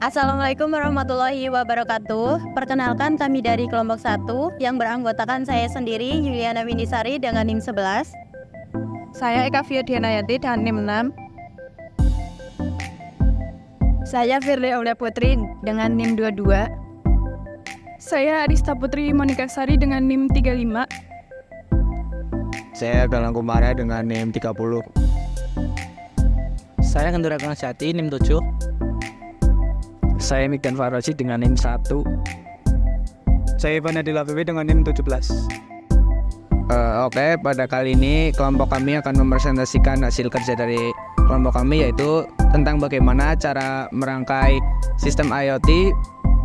Assalamualaikum warahmatullahi wabarakatuh. Perkenalkan kami dari kelompok 1 yang beranggotakan saya sendiri Yuliana Winisari dengan NIM 11. Saya Eka Fiodianayanti dengan NIM 6. Saya Firly Aulia Putri dengan NIM 22. Saya Arista Putri Monika Sari dengan NIM 35. Saya Galang Kumara dengan NIM 30. Saya Kendura Gangsati NIM 7. Saya Migdan Faroji dengan NIM 1. Saya Ivan Adila Vivi dengan NIM 17. Oke, pada kali ini kelompok kami akan mempresentasikan hasil kerja dari kelompok kami, yaitu tentang bagaimana cara merangkai sistem IoT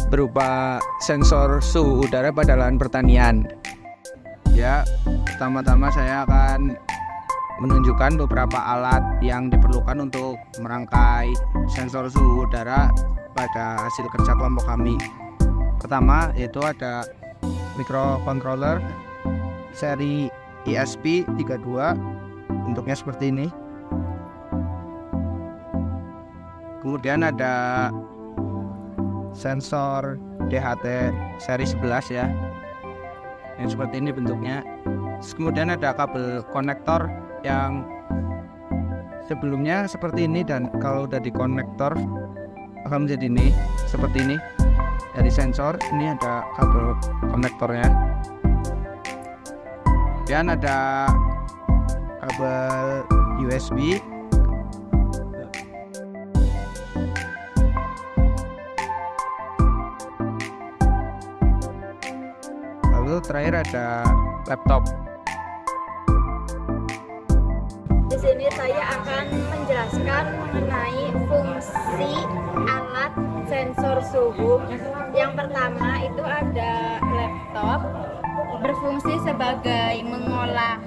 berupa sensor suhu udara pada lahan pertanian. Ya, pertama-tama saya akan menunjukkan beberapa alat yang diperlukan untuk merangkai sensor suhu udara pada hasil kerja kelompok kami. Pertama yaitu ada microcontroller seri ESP32, bentuknya seperti ini. Kemudian ada sensor DHT seri 11 ya, yang seperti ini bentuknya. Kemudian ada kabel konektor yang sebelumnya seperti ini, dan kalau udah dikonektor akan menjadi ini, seperti ini. Dari sensor ini ada kabel konektornya. Dan ada kabel USB. Lalu terakhir ada laptop. Di sini saya akan menjelaskan mengenai fungsi alat sensor suhu. Yang pertama itu ada laptop, berfungsi sebagai mengolah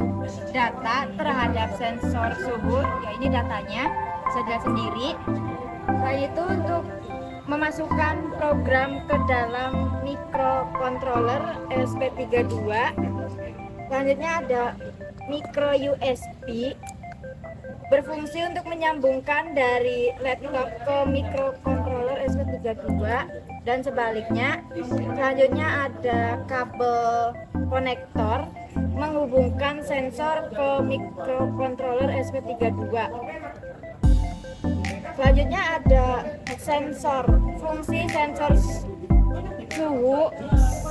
data terhadap sensor suhu. Ya, ini datanya, bisa dilihat sendiri. Selain itu untuk memasukkan program ke dalam microcontroller ESP32. Selanjutnya ada micro USB, berfungsi untuk menyambungkan dari laptop ke microcontroller ESP32 dan sebaliknya. Selanjutnya ada kabel konektor menghubungkan sensor ke microcontroller ESP32. Selanjutnya ada sensor, fungsi sensor suhu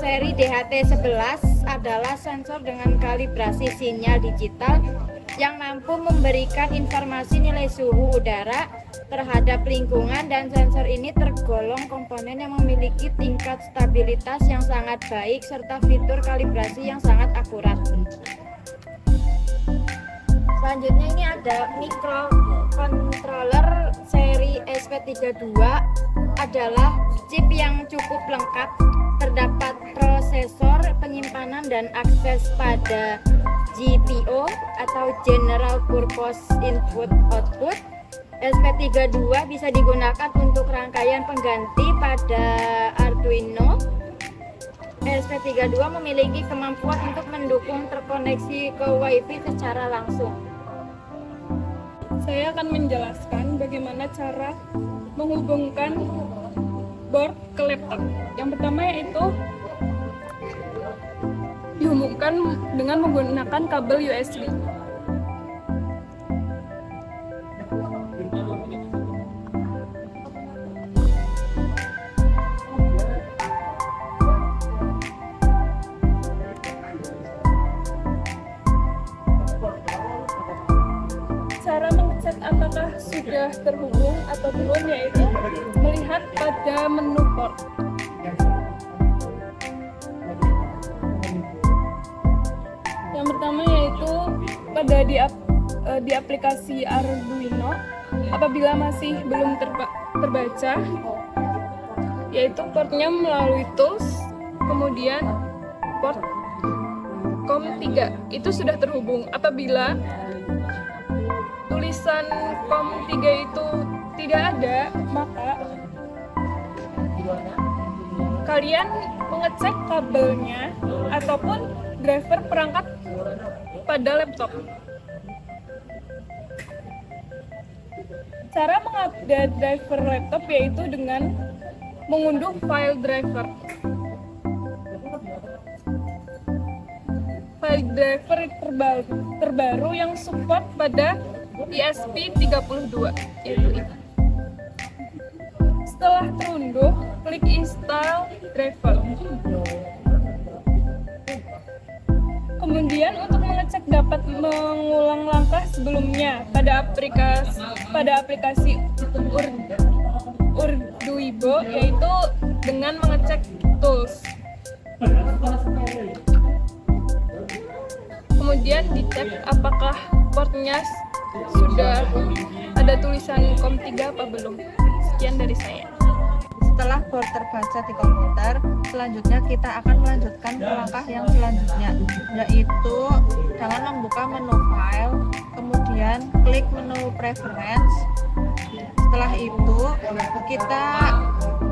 seri DHT11 adalah sensor dengan kalibrasi sinyal digital yang mampu memberikan informasi nilai suhu udara terhadap lingkungan, dan sensor ini tergolong komponen yang memiliki tingkat stabilitas yang sangat baik serta fitur kalibrasi yang sangat akurat. Selanjutnya ini ada microcontroller seri ESP32, adalah chip yang cukup lengkap, terdapat prosesor, penyimpanan dan akses pada GPO atau General Purpose Input Output. ESP32 bisa digunakan untuk rangkaian pengganti pada Arduino. ESP32 memiliki kemampuan untuk mendukung terkoneksi ke WiFi secara langsung. Saya akan menjelaskan bagaimana cara menghubungkan board ke laptop. Yang pertama yaitu dihubungkan dengan menggunakan kabel USB. Cara mengecek apakah sudah terhubung atau belum yaitu melihat pada menu port. Yang pertama yaitu pada di aplikasi Arduino, apabila masih belum terbaca, yaitu portnya melalui tools, kemudian port COM3 itu sudah terhubung. Apabila tulisan COM3 itu tidak ada, maka kalian mengecek kabelnya ataupun driver perangkat pada laptop. Cara mengupdate driver laptop yaitu dengan mengunduh file driver. File driver terbaru yang support pada ESP32 yaitu ini. Setelah terunduh, klik install driver. Kemudian untuk mengecek dapat mengulang langkah sebelumnya pada aplikasi Arduino yaitu dengan mengecek tools. Kemudian dicek apakah portnya sudah ada tulisan COM3 apa belum. Sekian dari saya. Setelah board terbaca di komputer, selanjutnya kita akan melanjutkan ke langkah yang selanjutnya, yaitu dengan membuka menu file, kemudian klik menu preference. Setelah itu, kita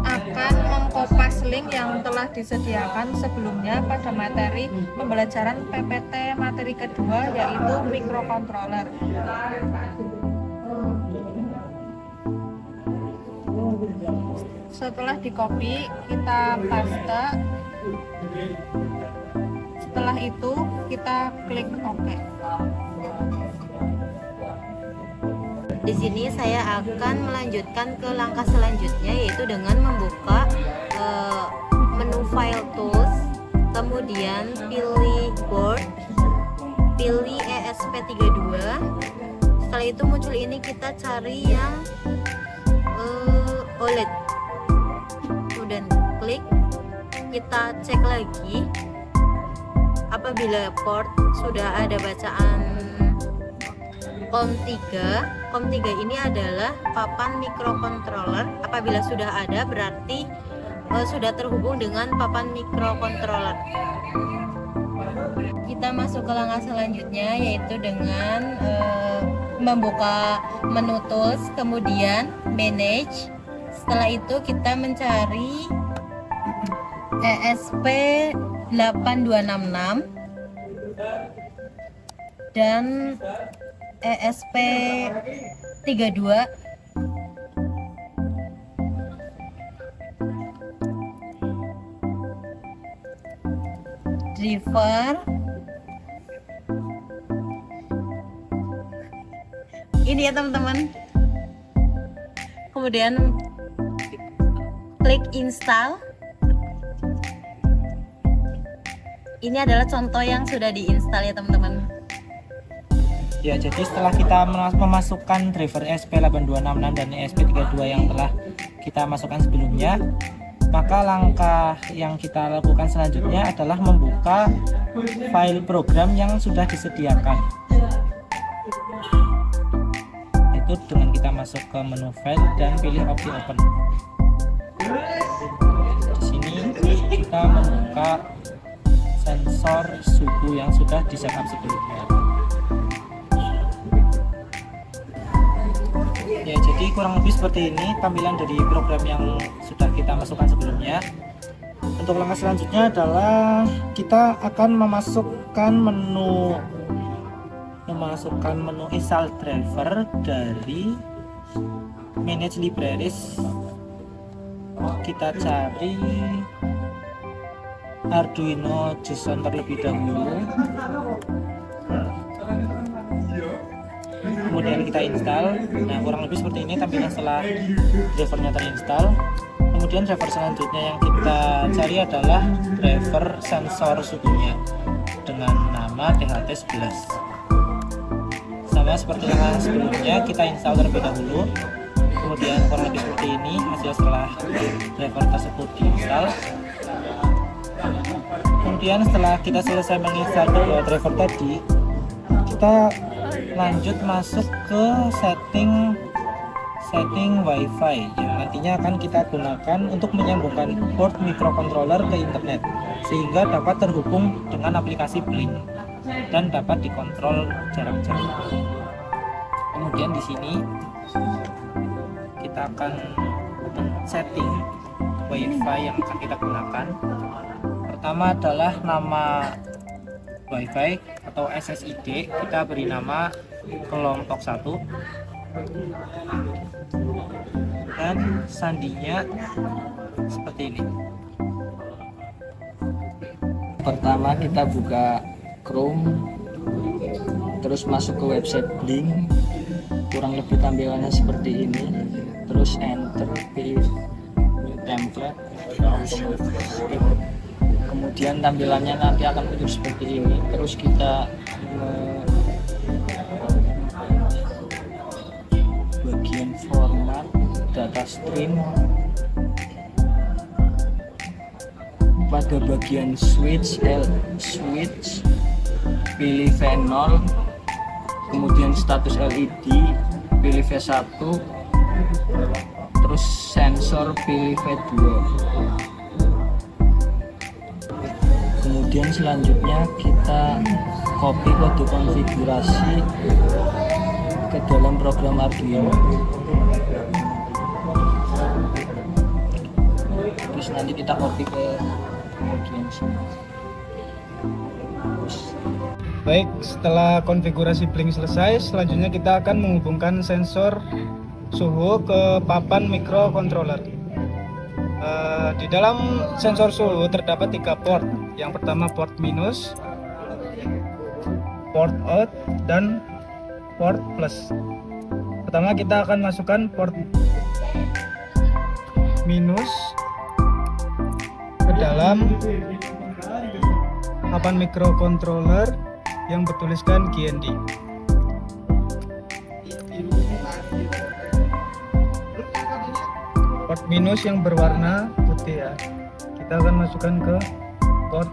akan mengkopas link yang telah disediakan sebelumnya pada materi pembelajaran PPT materi kedua, yaitu microcontroller. Setelah di copy, kita paste. Setelah itu kita klik OK. Di sini saya akan melanjutkan ke langkah selanjutnya, yaitu dengan membuka menu file tools, kemudian pilih board, pilih ESP32. Setelah itu muncul ini, kita cari yang OLED. Kemudian klik, kita cek lagi apabila port sudah ada bacaan COM3. COM3 ini adalah papan microcontroller. Apabila sudah ada, berarti sudah terhubung dengan papan microcontroller. Kita masuk ke langkah selanjutnya, yaitu dengan membuka menu tools, kemudian manage. Setelah itu kita mencari ESP8266 dan ESP32. Driver. Ini ya teman-teman. Kemudian klik install. Ini adalah contoh yang sudah diinstal ya teman-teman. Ya, jadi setelah kita memasukkan driver ESP8266 dan ESP32 yang telah kita masukkan sebelumnya, maka langkah yang kita lakukan selanjutnya adalah membuka file program yang sudah disediakan. Itu dengan kita masuk ke menu file dan pilih opsi open. Di sini kita membuka sensor suhu yang sudah di setup sebelumnya. Ya, jadi kurang lebih seperti ini tampilan dari program yang sudah kita masukkan sebelumnya. Untuk langkah selanjutnya adalah kita akan memasukkan menu install driver dari manage libraries. Kita cari Arduino JSON terlebih dahulu, kemudian kita install. Nah, kurang lebih seperti ini tampilan setelah drivernya terinstall. Kemudian driver selanjutnya yang kita cari adalah driver sensor suhunya dengan nama DHT11. Sama seperti yang sebelumnya, kita install terlebih dahulu. Kemudian kurang lebih seperti ini hasil setelah driver tersebut diinstal. Kemudian setelah kita selesai menginstal kedua driver tadi, kita lanjut masuk ke setting WiFi yang nantinya akan kita gunakan untuk menyambungkan port microcontroller ke internet sehingga dapat terhubung dengan aplikasi Blink dan dapat dikontrol jarak jauh. Kemudian di sini kita akan setting WiFi yang akan kita gunakan. Pertama adalah nama WiFi atau SSID, kita beri nama kelompok 1. dengan sandinya seperti ini. Pertama kita buka Chrome, terus masuk ke website Blink, kurang lebih tampilannya seperti ini. Terus enter, pilih template, kemudian tampilannya nanti akan muncul seperti ini. Terus kita bagian format data stream, pada bagian switch pilih V0, kemudian status LED pilih V1, terus sensor pilih V2. Kemudian selanjutnya kita copy kode konfigurasi ke dalam program Arduino. Terus nanti kita copy ke bagian sini. Baik, setelah konfigurasi Blink selesai, selanjutnya kita akan menghubungkan sensor suhu ke papan microcontroller. Di dalam sensor suhu terdapat 3 port. Yang pertama port minus, port out, dan port plus. Pertama kita akan masukkan port minus ke dalam papan microcontroller yang bertuliskan GND. Port minus yang berwarna putih ya, kita akan masukkan ke port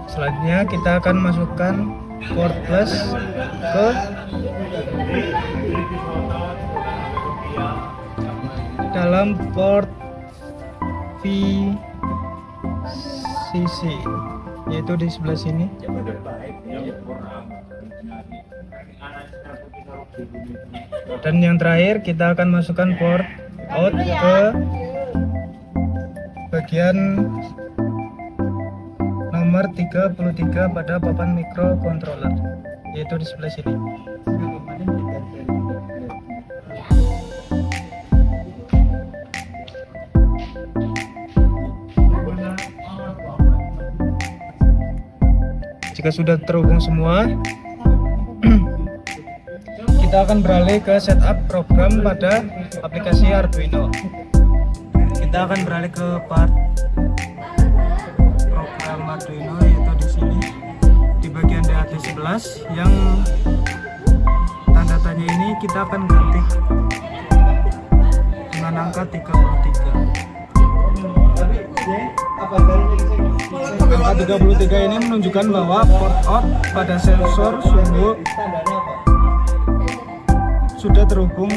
selanjutnya kita akan masukkan port plus ke dalam port VCC, yaitu di sebelah sini. Dan yang terakhir kita akan masukkan port out ke bagian nomor 33 pada papan microcontroller, yaitu di sebelah sini. Jika sudah terhubung semua, kita akan beralih ke setup program pada aplikasi Arduino. Kita akan beralih ke part program Arduino, yaitu di sini di bagian DAT11 yang tanda tanya ini kita akan ganti dengan angka 33. Angka 33 ini menunjukkan bahwa port out pada sensor suhu sudah terhubung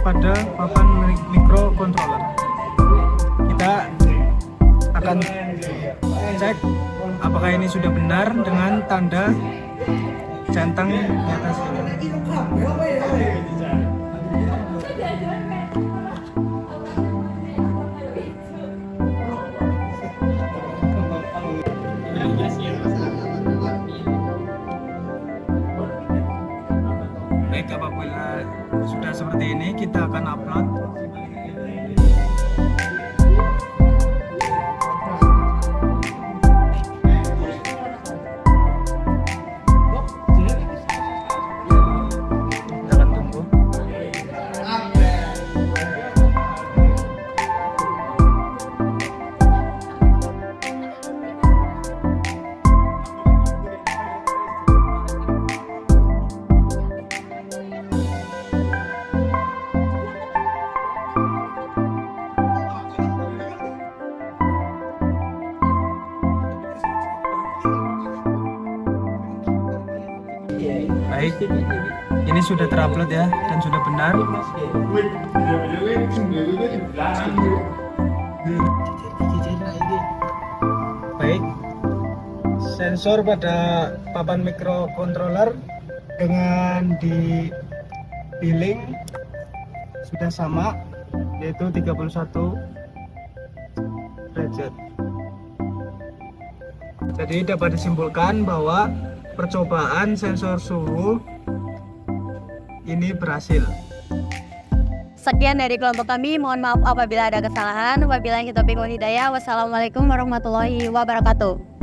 pada papan microcontroller. Kita akan cek apakah ini sudah benar dengan tanda centang di atas ini. Baik, apabila sudah seperti ini, kita akan upload. Kita akan tunggu. Baik, ini sudah terupload ya dan sudah benar. Baik, sensor pada papan microcontroller dengan di billing sudah sama, yaitu 31 derajat. Jadi dapat disimpulkan bahwa percobaan sensor suhu ini berhasil. Sekian dari kelompok kami, mohon maaf apabila ada kesalahan. Wabillahi taufiq wal hidayah. Wassalamualaikum warahmatullahi wabarakatuh.